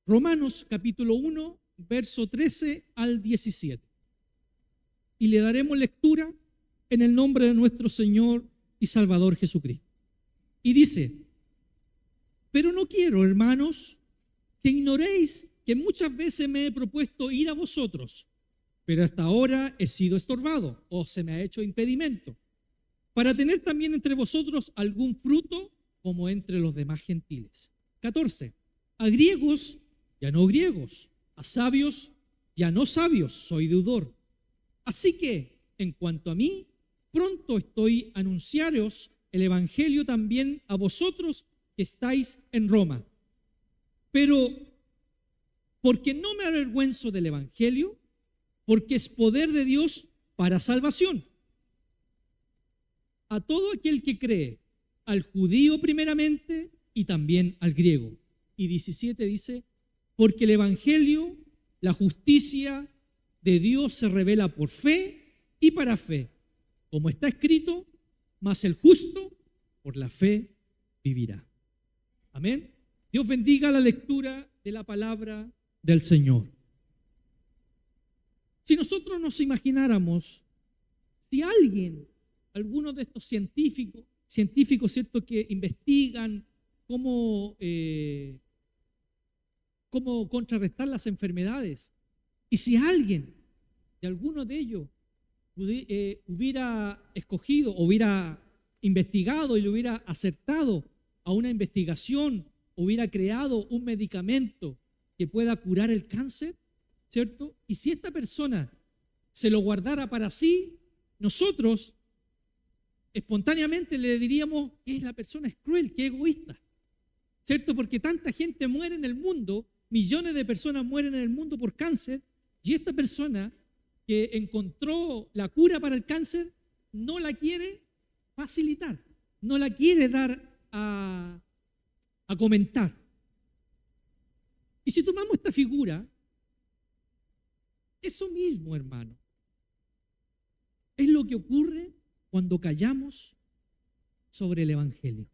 Romanos capítulo 1, verso 13 al 17. Y le daremos lectura en el nombre de nuestro Señor y Salvador Jesucristo. Y dice: pero no quiero, hermanos, que ignoréis que muchas veces me he propuesto ir a vosotros, pero hasta ahora he sido estorbado o se me ha hecho impedimento, para tener también entre vosotros algún fruto como entre los demás gentiles. 14. A griegos y a no griegos, a sabios y a no sabios soy deudor. Así que, en cuanto a mí, pronto estoy a anunciaros el evangelio también a vosotros que estáis en Roma. Pero, porque no me avergüenzo del evangelio, porque es poder de Dios para salvación a todo aquel que cree, al judío primeramente y también al griego. Y 17 dice: porque el evangelio, la justicia de Dios se revela por fe y para fe, como está escrito: mas el justo por la fe vivirá. Amén. Dios bendiga la lectura de la palabra del Señor. Si nosotros nos imagináramos, si alguno de estos científicos, ¿cierto?, que investigan cómo contrarrestar las enfermedades, y si alguien de alguno de ellos hubiera escogido, hubiera investigado y le hubiera acertado a una investigación, hubiera creado un medicamento que pueda curar el cáncer, ¿cierto? Y si esta persona se lo guardara para sí, nosotros espontáneamente le diríamos que la persona es cruel, que es egoísta, ¿cierto? Porque tanta gente muere en el mundo, millones de personas mueren en el mundo por cáncer, y esta persona que encontró la cura para el cáncer no la quiere facilitar, no la quiere dar a comentar. Y si tomamos esta figura, eso mismo, hermano, es lo que ocurre cuando callamos sobre el evangelio.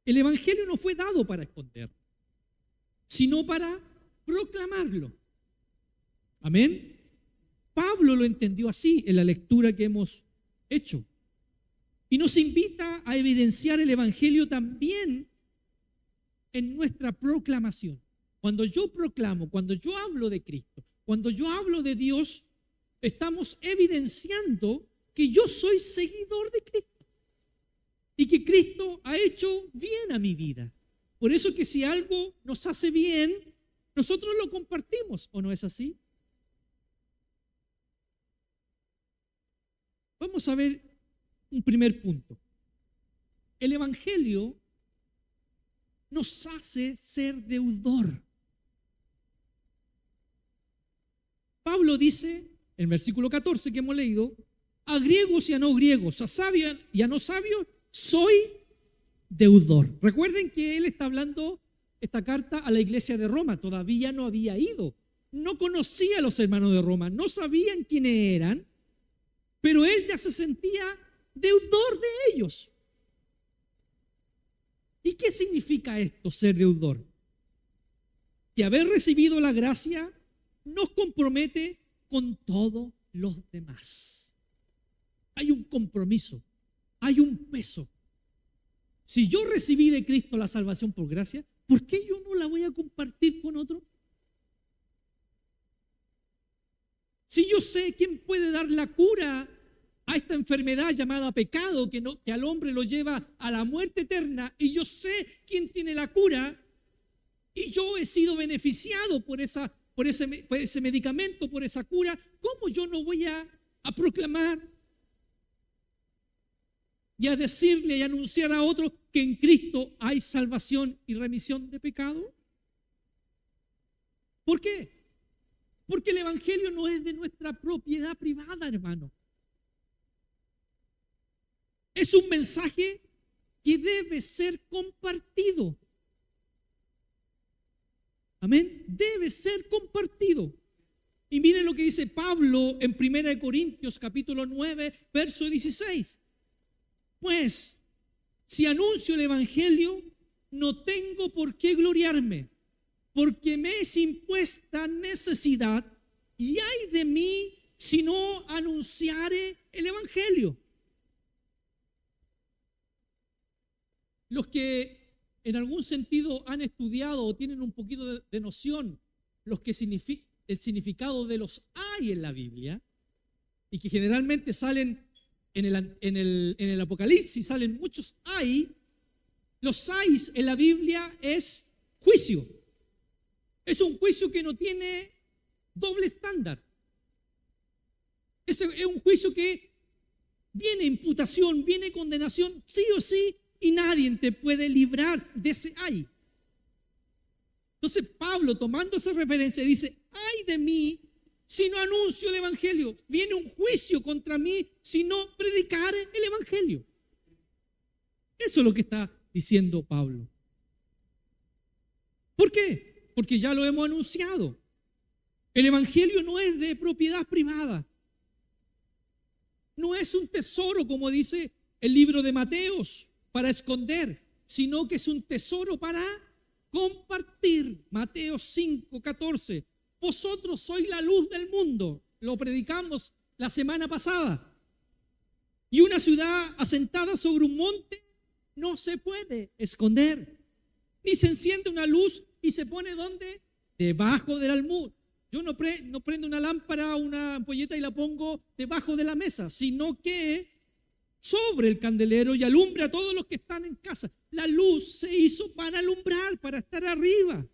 El evangelio no fue dado para esconder, sino para proclamarlo. Amén. Pablo lo entendió así en la lectura que hemos hecho. Y nos invita a evidenciar el evangelio también en nuestra proclamación. Cuando yo proclamo, cuando yo hablo de Cristo, cuando yo hablo de Dios, estamos evidenciando que yo soy seguidor de Cristo y que Cristo ha hecho bien a mi vida. Por eso que si algo nos hace bien, nosotros lo compartimos, ¿o no es así? Vamos a ver un primer punto. El evangelio nos hace ser deudor. Pablo dice, en el versículo 14 que hemos leído: a griegos y a no griegos, a sabios y a no sabios, soy deudor. Recuerden que él está hablando esta carta a la iglesia de Roma, todavía no había ido, no conocía a los hermanos de Roma, no sabían quiénes eran, pero él ya se sentía deudor de ellos. ¿Y qué significa esto, ser deudor? Que haber recibido la gracia nos compromete con todos los demás. Hay un compromiso, hay un peso. Si yo recibí de Cristo la salvación por gracia, ¿por qué yo no la voy a compartir con otro? Si yo sé quién puede dar la cura a esta enfermedad llamada pecado que al hombre lo lleva a la muerte eterna, y yo sé quién tiene la cura, y yo he sido beneficiado por ese medicamento, por esa cura, ¿cómo yo no voy a proclamar y a decirle y anunciar a otros que en Cristo hay salvación y remisión de pecado? ¿Por qué? Porque el evangelio no es de nuestra propiedad privada, hermano. Es un mensaje que debe ser compartido. Amén. Debe ser compartido. Y miren lo que dice Pablo en 1 Corintios capítulo 9, verso 16. Pues Si anuncio el evangelio, no tengo por qué gloriarme, porque me es impuesta necesidad, y ay de mí si no anunciare el evangelio. Los que en algún sentido han estudiado o tienen un poquito de noción el significado de los ay en la Biblia, y que generalmente salen en el Apocalipsis, salen muchos ay. Los ayes en la Biblia es juicio. Es un juicio que no tiene doble estándar. Es un juicio que viene imputación, viene condenación, sí o sí, y nadie te puede librar de ese ay. Entonces Pablo, tomando esa referencia, dice, ay de mí si no anuncio el evangelio. Viene un juicio contra mí si no predicare el evangelio. Eso es lo que está diciendo Pablo. ¿Por qué? Porque ya lo hemos anunciado. El evangelio no es de propiedad privada. No es un tesoro, como dice el libro de Mateos, para esconder, sino que es un tesoro para compartir. Mateo 5:14. Vosotros sois la luz del mundo. Lo predicamos la semana pasada. Y una ciudad asentada sobre un monte no se puede esconder. Ni se enciende una luz y se pone ¿dónde? Debajo del almud. Yo no prendo una lámpara, una ampolleta y la pongo debajo de la mesa, sino que sobre el candelero y alumbra a todos los que están en casa. La luz se hizo para alumbrar, para estar arriba.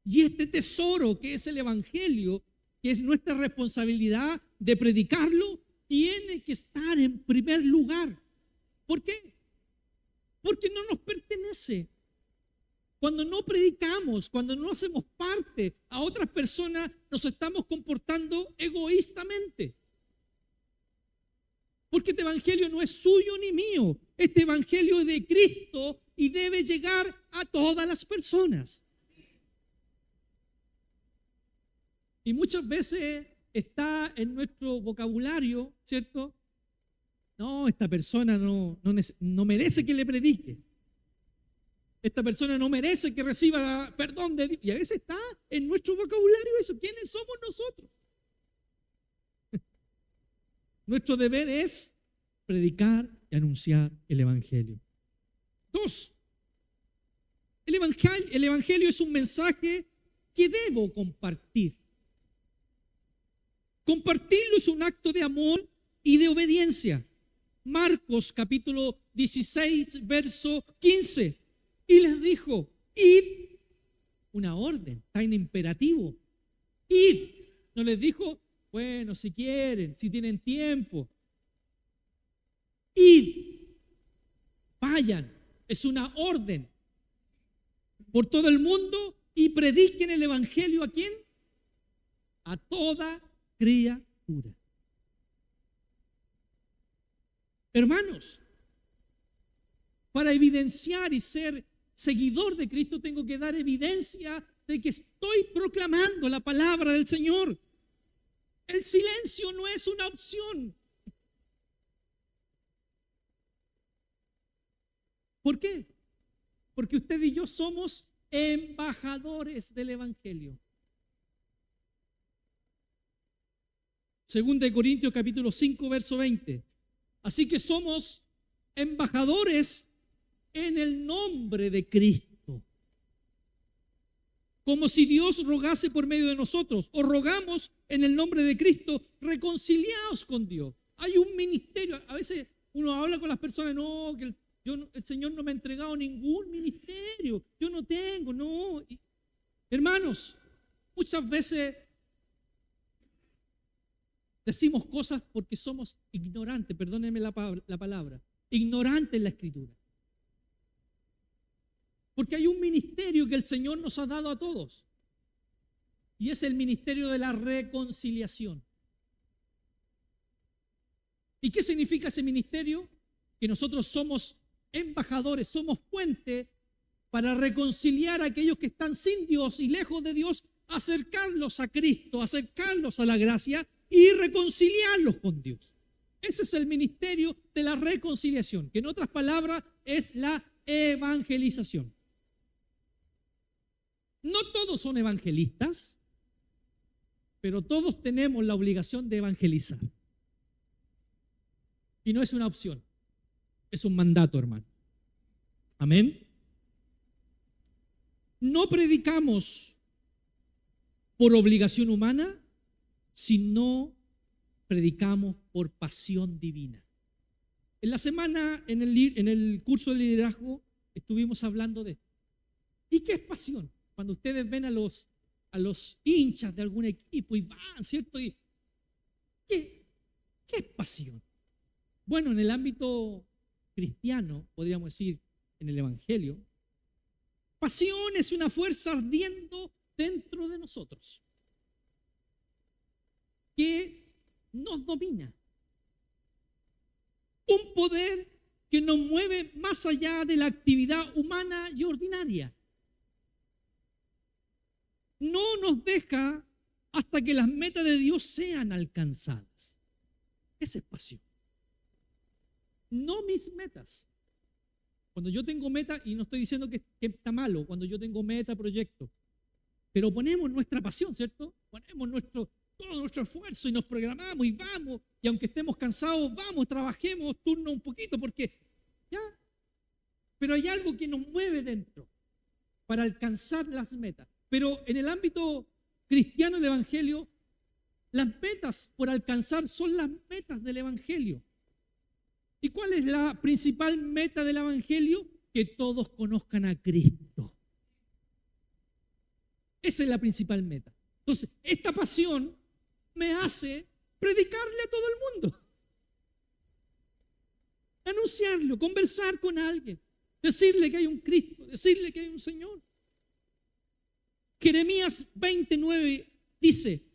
Y este tesoro que es el evangelio, que es nuestra responsabilidad de predicarlo, tiene que estar en primer lugar. ¿Por qué? Porque no nos pertenece. Cuando no predicamos, cuando no hacemos parte a otras personas, nos estamos comportando egoístamente. Porque este evangelio no es suyo ni mío. Este evangelio es de Cristo y debe llegar a todas las personas. Y muchas veces está en nuestro vocabulario, ¿cierto? No, esta persona no merece que le predique. Esta persona no merece que reciba perdón de Dios. Y a veces está en nuestro vocabulario eso. ¿Quiénes somos nosotros? Nuestro deber es predicar y anunciar el evangelio. 2. El evangelio es un mensaje que debo compartir. Compartirlo es un acto de amor y de obediencia. Marcos capítulo 16, verso 15. Y les dijo, id, una orden, está en imperativo. Id, no les dijo, bueno, si quieren, si tienen tiempo. Id, vayan, es una orden. Por todo el mundo y prediquen el evangelio ¿a quién? A toda criatura. Hermanos, para evidenciar y ser seguidor de Cristo tengo que dar evidencia de que estoy proclamando la palabra del Señor. El silencio no es una opción. ¿Por qué? Porque usted y yo somos embajadores del evangelio. Segunda de Corintios capítulo 5, verso 20. Así que somos embajadores en el nombre de Cristo. Como si Dios rogase por medio de nosotros, o rogamos en el nombre de Cristo, reconciliados con Dios. Hay un ministerio. A veces uno habla con las personas, no, que el Señor no me ha entregado ningún ministerio. Yo no tengo, no. Hermanos, muchas veces decimos cosas porque somos ignorantes, perdónenme la palabra, ignorantes en la Escritura. Porque hay un ministerio que el Señor nos ha dado a todos. Y es el ministerio de la reconciliación. ¿Y qué significa ese ministerio? Que nosotros somos embajadores, somos puente para reconciliar a aquellos que están sin Dios y lejos de Dios, acercarlos a Cristo, acercarlos a la gracia y reconciliarlos con Dios. Ese es el ministerio de la reconciliación, que en otras palabras es la evangelización. No todos son evangelistas, pero todos tenemos la obligación de evangelizar. Y no es una opción, es un mandato, hermano. Amén. No predicamos por obligación humana, sino predicamos por pasión divina. En la semana, en el curso de liderazgo, estuvimos hablando de esto. ¿Y qué es pasión? Cuando ustedes ven a los hinchas de algún equipo y van, ¿cierto? ¿Qué es pasión? Bueno, en el ámbito cristiano, podríamos decir, en el Evangelio, pasión es una fuerza ardiendo dentro de nosotros que nos domina. Un poder que nos mueve más allá de la actividad humana y ordinaria. No nos deja hasta que las metas de Dios sean alcanzadas. Esa es pasión. No mis metas. Cuando yo tengo meta, y no estoy diciendo que está malo, cuando yo tengo meta, proyecto, pero ponemos nuestra pasión, ¿cierto? Ponemos todo nuestro esfuerzo y nos programamos y vamos, y aunque estemos cansados, vamos, trabajemos turno un poquito, porque ya, pero hay algo que nos mueve dentro para alcanzar las metas. Pero en el ámbito cristiano, el Evangelio, las metas por alcanzar son las metas del Evangelio. ¿Y cuál es la principal meta del Evangelio? Que todos conozcan a Cristo. Esa es la principal meta. Entonces, esta pasión me hace predicarle a todo el mundo. Anunciarlo, conversar con alguien, decirle que hay un Cristo, decirle que hay un Señor. Jeremías 29 dice: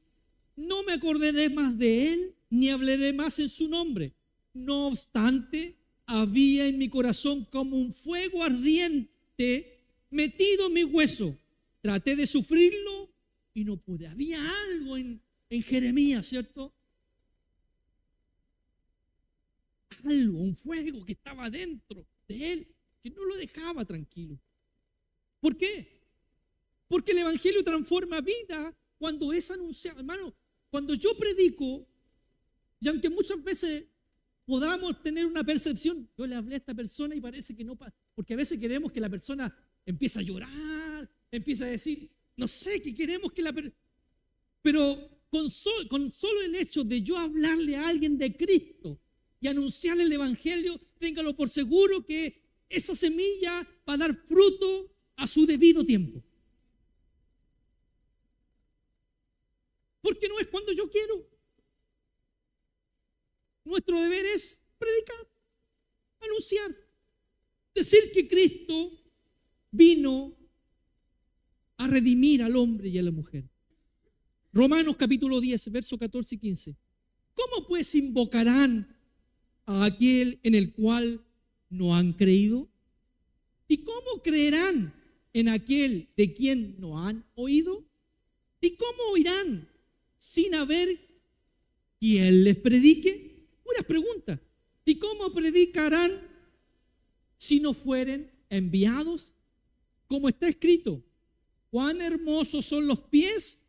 no me acordaré más de él, ni hablaré más en su nombre. No obstante, había en mi corazón como un fuego ardiente metido en mi hueso. Traté de sufrirlo y no pude. Había algo en Jeremías, ¿cierto? Algo, un fuego que estaba dentro de él, que no lo dejaba tranquilo. ¿Por qué? Porque el Evangelio transforma vida cuando es anunciado. Hermano, cuando yo predico, y aunque muchas veces podamos tener una percepción, yo le hablé a esta persona y parece que no, porque a veces queremos que la persona empiece a llorar, empiece a decir, no sé, que queremos que pero con solo el hecho de yo hablarle a alguien de Cristo y anunciarle el Evangelio, téngalo por seguro que esa semilla va a dar fruto a su debido tiempo. Porque no es cuando yo quiero. Nuestro deber es predicar, anunciar, decir que Cristo vino a redimir al hombre y a la mujer. Romanos capítulo 10, versos 14 y 15. ¿Cómo pues invocarán a aquel en el cual no han creído? ¿Y cómo creerán en aquel de quien no han oído? ¿Y cómo oirán sin haber quien les predique? Unas preguntas. ¿Y cómo predicarán si no fueren enviados? Como está escrito: cuán hermosos son los pies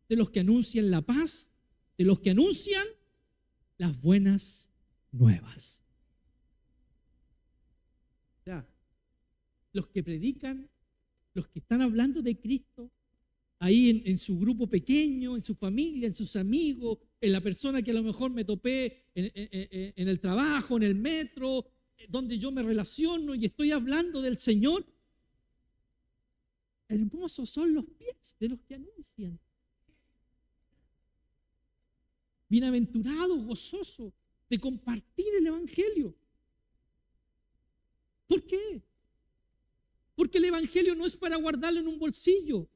de los que anuncian la paz, de los que anuncian las buenas nuevas. O sea, los que predican, los que están hablando de Cristo, ahí en su grupo pequeño, en su familia, en sus amigos, en la persona que a lo mejor me topé en el trabajo, en el metro, donde yo me relaciono y estoy hablando del Señor. Hermosos son los pies de los que anuncian. Bienaventurados, gozosos de compartir el Evangelio. ¿Por qué? Porque el Evangelio no es para guardarlo en un bolsillo,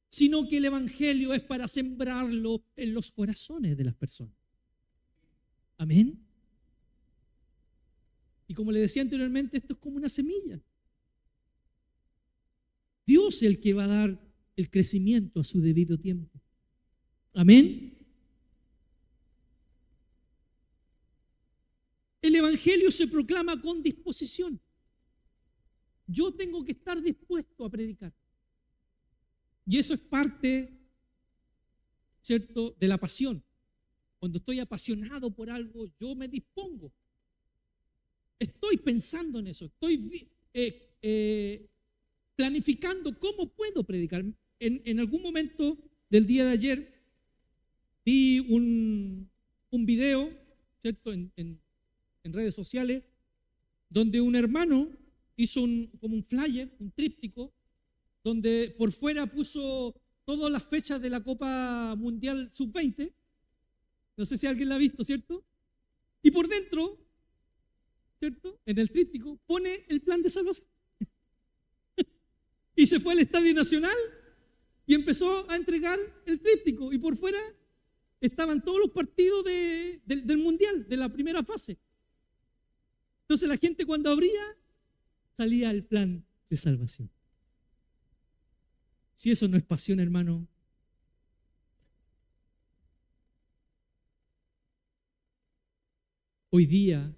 sino que el Evangelio es para sembrarlo en los corazones de las personas. Amén. Y como le decía anteriormente, esto es como una semilla. Dios es el que va a dar el crecimiento a su debido tiempo. Amén. El evangelio se proclama con disposición. Yo tengo que estar dispuesto a predicar. Y eso es parte, ¿cierto?, de la pasión. Cuando estoy apasionado por algo, yo me dispongo. Estoy pensando en eso, estoy planificando cómo puedo predicar. En algún momento del día de ayer vi un video, ¿cierto?, en redes sociales, donde un hermano hizo como un flyer, un tríptico, donde por fuera puso todas las fechas de la Copa Mundial Sub-20. No sé si alguien la ha visto, ¿cierto? Y por dentro, ¿cierto?, en el tríptico, pone el plan de salvación. Y se fue al Estadio Nacional y empezó a entregar el tríptico. Y por fuera estaban todos los partidos del Mundial, de la primera fase. Entonces la gente cuando abría, salía el plan de salvación. Si eso no es pasión, hermano. Hoy día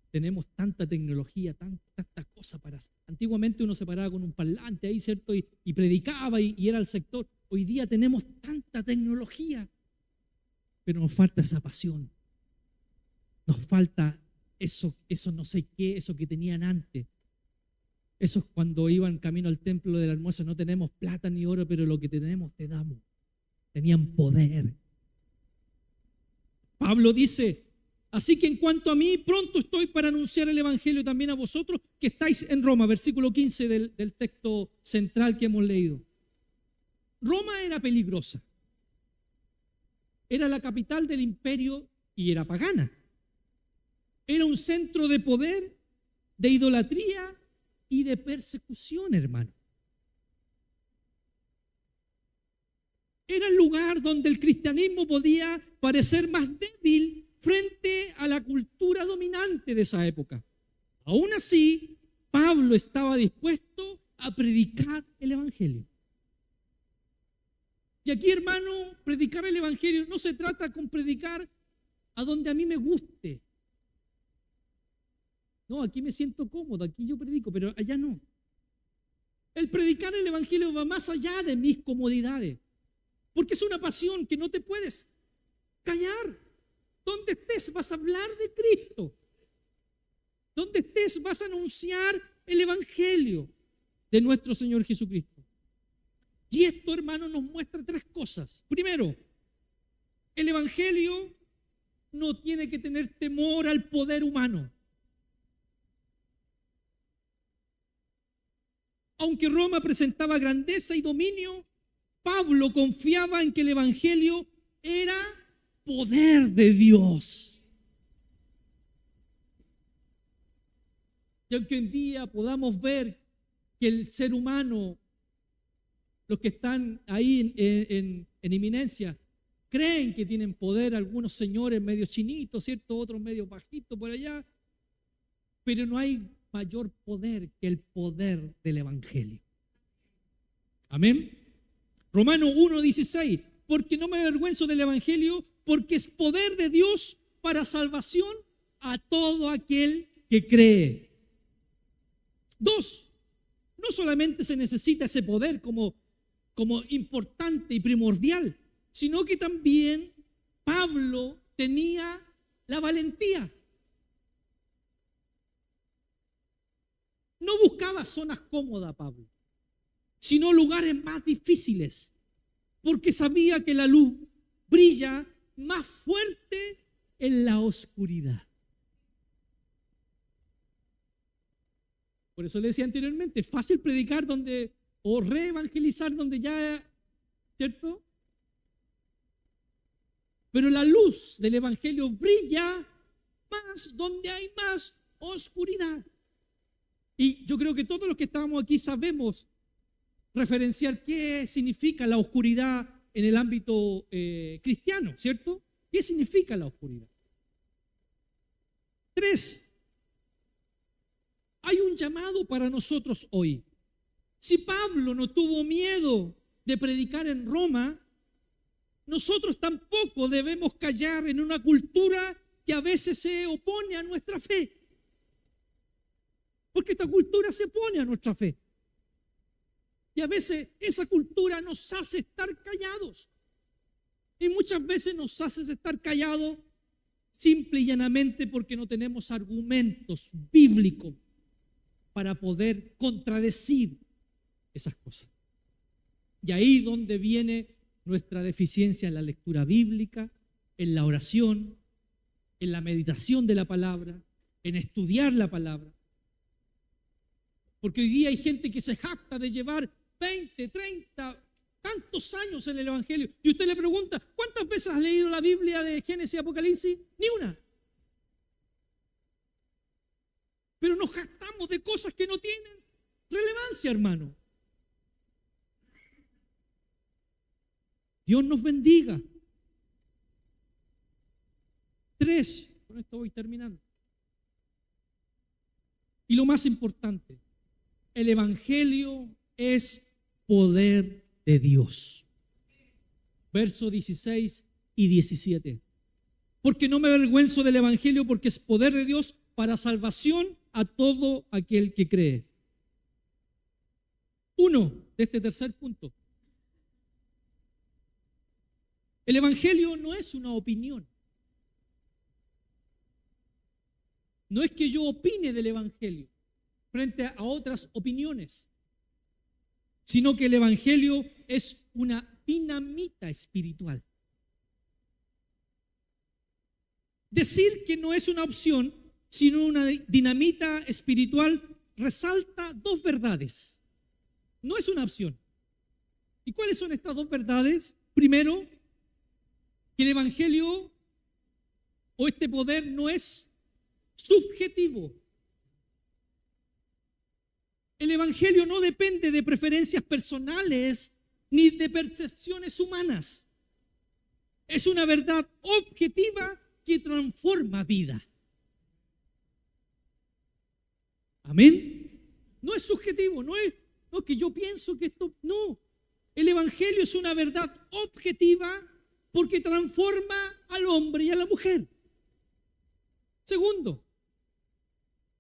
tenemos tanta tecnología, tantas cosas para hacer. Antiguamente uno se paraba con un parlante ahí, ¿cierto? Y predicaba y era el sector. Hoy día tenemos tanta tecnología, pero nos falta esa pasión. Nos falta eso no sé qué, eso que tenían antes. Eso es cuando iban camino al templo del almuerzo. No tenemos plata ni oro, pero lo que tenemos te damos. Tenían poder. Pablo dice: así que en cuanto a mí, pronto estoy para anunciar el evangelio también a vosotros que estáis en Roma. Versículo 15 del texto central que hemos leído. Roma era peligrosa. Era la capital del imperio y era pagana. Era un centro de poder, de idolatría y de persecución, hermano. Era el lugar donde el cristianismo podía parecer más débil frente a la cultura dominante de esa época. Aún así, Pablo estaba dispuesto a predicar el evangelio. Y aquí, hermano, predicar el evangelio no se trata con predicar a donde a mí me guste. No, aquí me siento cómodo, aquí yo predico, pero allá no. El predicar el evangelio va más allá de mis comodidades, porque es una pasión que no te puedes callar. Donde estés vas a hablar de Cristo. Donde estés vas a anunciar el evangelio de nuestro Señor Jesucristo. Y esto, hermano, nos muestra tres cosas. Primero, el evangelio no tiene que tener temor al poder humano. Aunque Roma presentaba grandeza y dominio, Pablo confiaba en que el evangelio era poder de Dios. Y aunque hoy en día podamos ver que el ser humano, los que están ahí en inminencia, creen que tienen poder, algunos señores medio chinitos, ¿cierto? Otros medio bajitos por allá, pero no hay mayor poder que el poder del evangelio. Amén. Romanos 1:16, porque no me avergüenzo del evangelio, porque es poder de Dios para salvación a todo aquel que cree. 2, no solamente se necesita ese poder como importante y primordial, sino que también Pablo tenía la valentía. No buscaba zonas cómodas, Pablo, sino lugares más difíciles, porque sabía que la luz brilla más fuerte en la oscuridad. Por eso le decía anteriormente, es fácil predicar o reevangelizar donde ya, ¿cierto? Pero la luz del evangelio brilla más donde hay más oscuridad. Y yo creo que todos los que estamos aquí sabemos referenciar qué significa la oscuridad en el ámbito cristiano, ¿cierto? ¿Qué significa la oscuridad? 3, hay un llamado para nosotros hoy. Si Pablo no tuvo miedo de predicar en Roma, nosotros tampoco debemos callar en una cultura que a veces se opone a nuestra fe. Porque esta cultura se opone a nuestra fe. Y a veces esa cultura nos hace estar callados. Y muchas veces nos hace estar callados simple y llanamente porque no tenemos argumentos bíblicos para poder contradecir esas cosas. Y ahí donde viene nuestra deficiencia en la lectura bíblica, en la oración, en la meditación de la palabra, en estudiar la palabra. Porque hoy día hay gente que se jacta de llevar 20, 30, tantos años en el Evangelio. Y usted le pregunta, ¿cuántas veces has leído la Biblia de Génesis y Apocalipsis? Ni una. Pero nos jactamos de cosas que no tienen relevancia, hermano. Dios nos bendiga. 3, con esto voy terminando. Y lo más importante, el Evangelio es poder de Dios. Versos 16 y 17. Porque no me avergüenzo del Evangelio, porque es poder de Dios para salvación a todo aquel que cree. 1 de este tercer punto. El Evangelio no es una opinión. No es que yo opine del Evangelio frente a otras opiniones, sino que el Evangelio es una dinamita espiritual. Decir que no es una opción, sino una dinamita espiritual, resalta dos verdades. No es una opción. ¿Y cuáles son estas dos verdades? Primero, que el Evangelio o este poder no es subjetivo. El Evangelio no depende de preferencias personales ni de percepciones humanas. Es una verdad objetiva que transforma vida. Amén. No es subjetivo, no es que yo pienso que esto, no. El Evangelio es una verdad objetiva porque transforma al hombre y a la mujer. Segundo,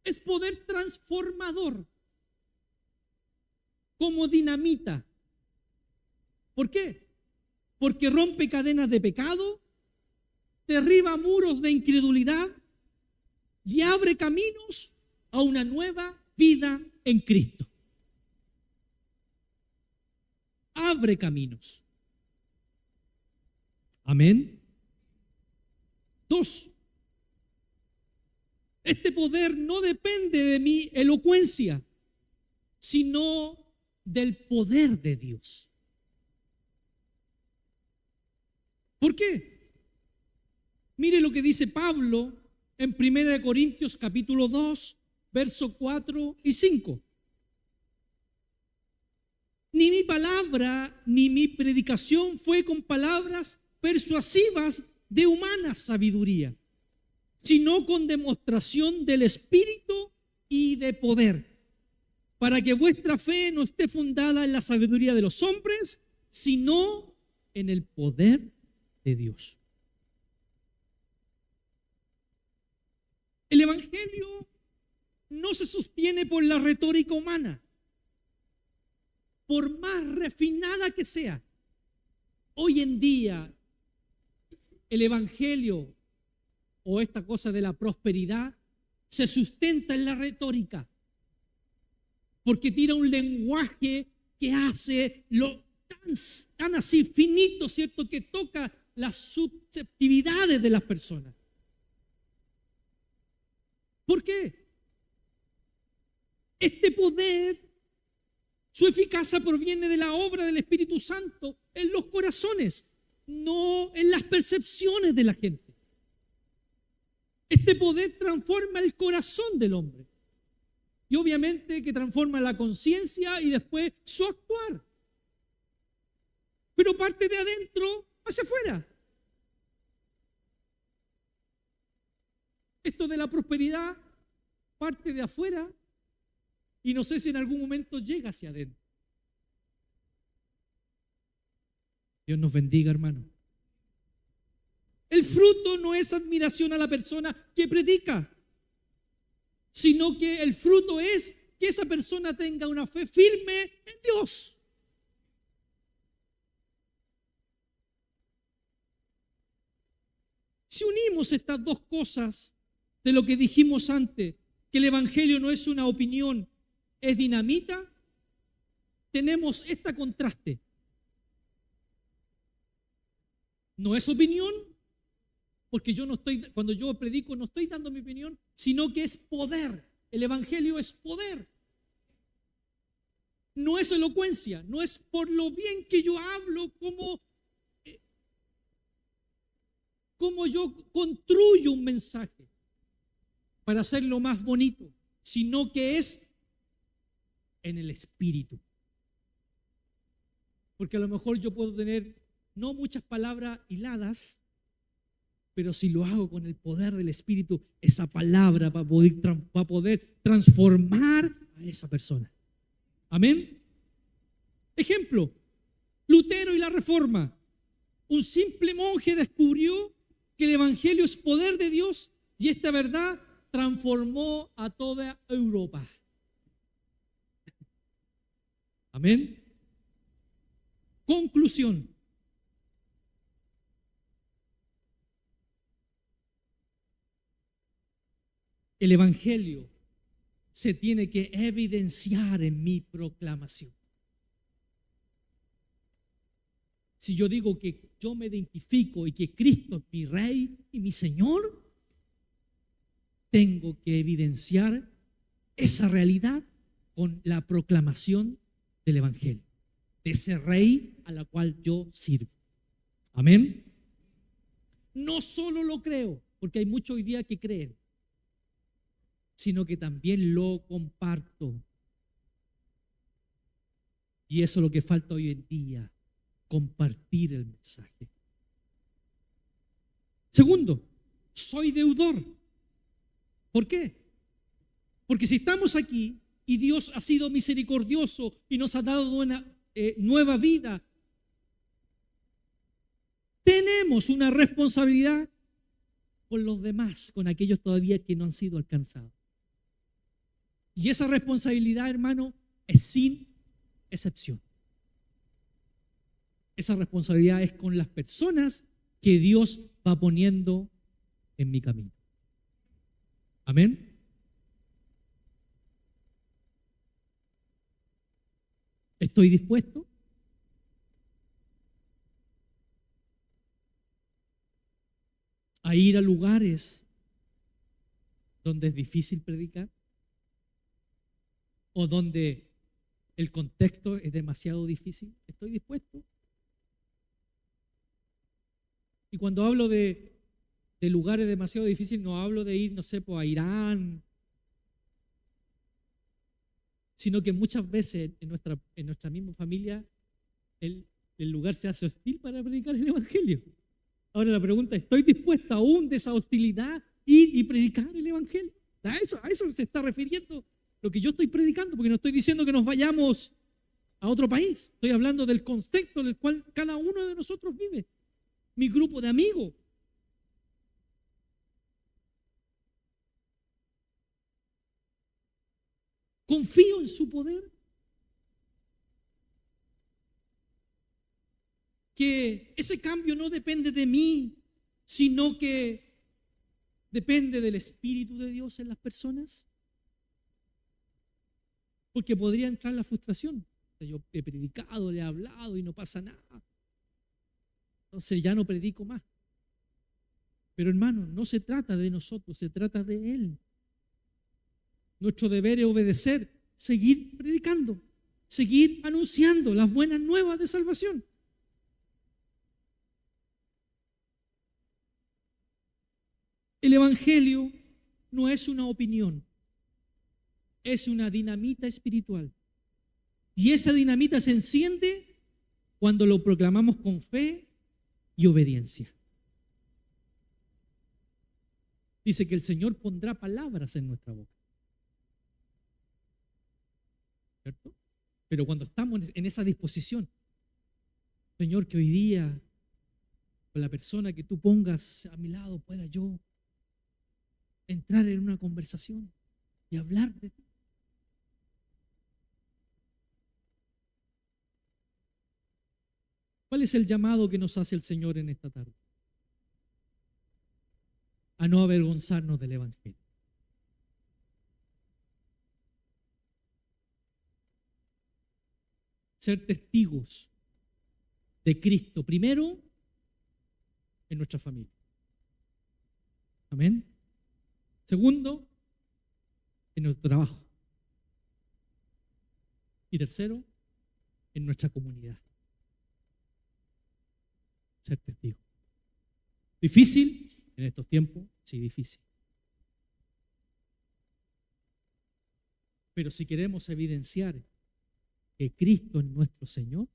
es poder transformador como dinamita. ¿Por qué? Porque rompe cadenas de pecado, derriba muros de incredulidad y abre caminos a una nueva vida en Cristo. Abre caminos. Amén. 2. Este poder no depende de mi elocuencia, sino del poder de Dios. ¿Por qué? Mire lo que dice Pablo en 1 Corintios capítulo 2, versos 4 y 5. Ni mi palabra ni mi predicación fue con palabras persuasivas de humana sabiduría, sino con demostración del Espíritu y de poder, para que vuestra fe no esté fundada en la sabiduría de los hombres, sino en el poder de Dios. El Evangelio no se sostiene por la retórica humana, por más refinada que sea. Hoy en día, el Evangelio o esta cosa de la prosperidad se sustenta en la retórica, porque tira un lenguaje que hace lo tan así finito, ¿cierto?, que toca las susceptibilidades de las personas. ¿Por qué? Este poder, su eficacia proviene de la obra del Espíritu Santo en los corazones, no en las percepciones de la gente. Este poder transforma el corazón del hombre. Y obviamente que transforma la conciencia y después su actuar. Pero parte de adentro hacia afuera. Esto de la prosperidad parte de afuera y no sé si en algún momento llega hacia adentro. Dios nos bendiga, hermano. El fruto no es admiración a la persona que predica, sino que el fruto es que esa persona tenga una fe firme en Dios. Si unimos estas dos cosas de lo que dijimos antes, que el Evangelio no es una opinión, es dinamita, tenemos este contraste. No es opinión, porque yo no estoy, cuando yo predico no estoy dando mi opinión, sino que es poder. El Evangelio es poder. No es elocuencia, no es por lo bien que yo hablo, como yo construyo un mensaje para hacerlo más bonito, sino que es en el Espíritu. Porque a lo mejor yo puedo tener no muchas palabras hiladas, pero si lo hago con el poder del Espíritu, esa palabra va a poder transformar a esa persona. Amén. Ejemplo, Lutero y la Reforma. Un simple monje descubrió que el Evangelio es poder de Dios y esta verdad transformó a toda Europa. Amén. Conclusión. El Evangelio se tiene que evidenciar en mi proclamación. Si yo digo que yo me identifico y que Cristo es mi Rey y mi Señor, tengo que evidenciar esa realidad con la proclamación del Evangelio, de ese Rey a la cual yo sirvo. Amén. No solo lo creo, porque hay muchos hoy día que creen, sino que también lo comparto. Y eso es lo que falta hoy en día, compartir el mensaje. Segundo, soy deudor. ¿Por qué? Porque si estamos aquí y Dios ha sido misericordioso y nos ha dado una nueva vida, tenemos una responsabilidad con los demás, con aquellos todavía que no han sido alcanzados. Y esa responsabilidad, hermano, es sin excepción. Esa responsabilidad es con las personas que Dios va poniendo en mi camino. Amén. ¿Estoy dispuesto? A ir a lugares donde es difícil predicar o donde el contexto es demasiado difícil. ¿Estoy dispuesto? Y cuando hablo de lugares demasiado difíciles, no hablo de ir, no sé, pues, a Irán, sino que muchas veces en nuestra misma familia el lugar se hace hostil para predicar el Evangelio. Ahora la pregunta, ¿estoy dispuesta aún de esa hostilidad ir y predicar el Evangelio? A eso se está refiriendo lo que yo estoy predicando, porque no estoy diciendo que nos vayamos a otro país. Estoy hablando del contexto en el cual cada uno de nosotros vive. Mi grupo de amigos. Confío en su poder. Que ese cambio no depende de mí, sino que depende del Espíritu de Dios en las personas. Porque podría entrar la frustración. Yo he predicado, le he hablado y no pasa nada. Entonces ya no predico más. Pero hermano, no se trata de nosotros, se trata de Él. Nuestro deber es obedecer, seguir predicando, seguir anunciando las buenas nuevas de salvación. El Evangelio no es una opinión, es una dinamita espiritual. Y esa dinamita se enciende cuando lo proclamamos con fe y obediencia. Dice que el Señor pondrá palabras en nuestra boca. ¿Cierto? Pero cuando estamos en esa disposición, Señor, que hoy día con la persona que tú pongas a mi lado, pueda yo entrar en una conversación y hablar de ti. ¿Cuál es el llamado que nos hace el Señor en esta tarde? A no avergonzarnos del Evangelio. Ser testigos de Cristo primero en nuestra familia. Amén. Segundo, en nuestro trabajo. Y tercero, en nuestra comunidad. Ser testigo. ¿Difícil en estos tiempos? Sí, difícil. Pero si queremos evidenciar que Cristo es nuestro Señor,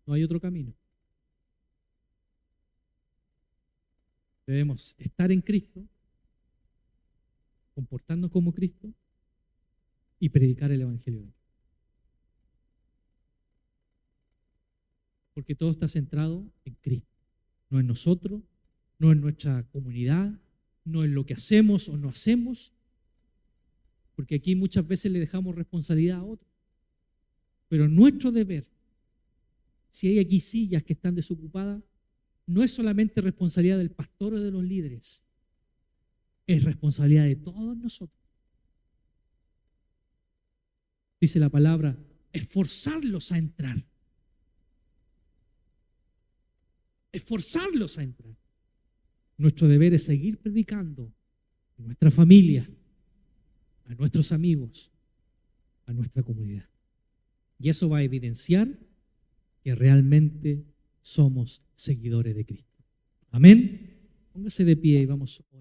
no hay otro camino. Debemos estar en Cristo, comportarnos como Cristo y predicar el Evangelio de Él. Porque todo está centrado en Cristo, no en nosotros, no en nuestra comunidad, no en lo que hacemos o no hacemos, porque aquí muchas veces le dejamos responsabilidad a otros. Pero nuestro deber, si hay aquí sillas que están desocupadas, no es solamente responsabilidad del pastor o de los líderes, es responsabilidad de todos nosotros. Dice la palabra, esforzarlos a entrar. Esforzarlos a entrar. Nuestro deber es seguir predicando a nuestra familia, a nuestros amigos, a nuestra comunidad. Y eso va a evidenciar que realmente somos seguidores de Cristo. Amén. Póngase de pie y vamos a orar.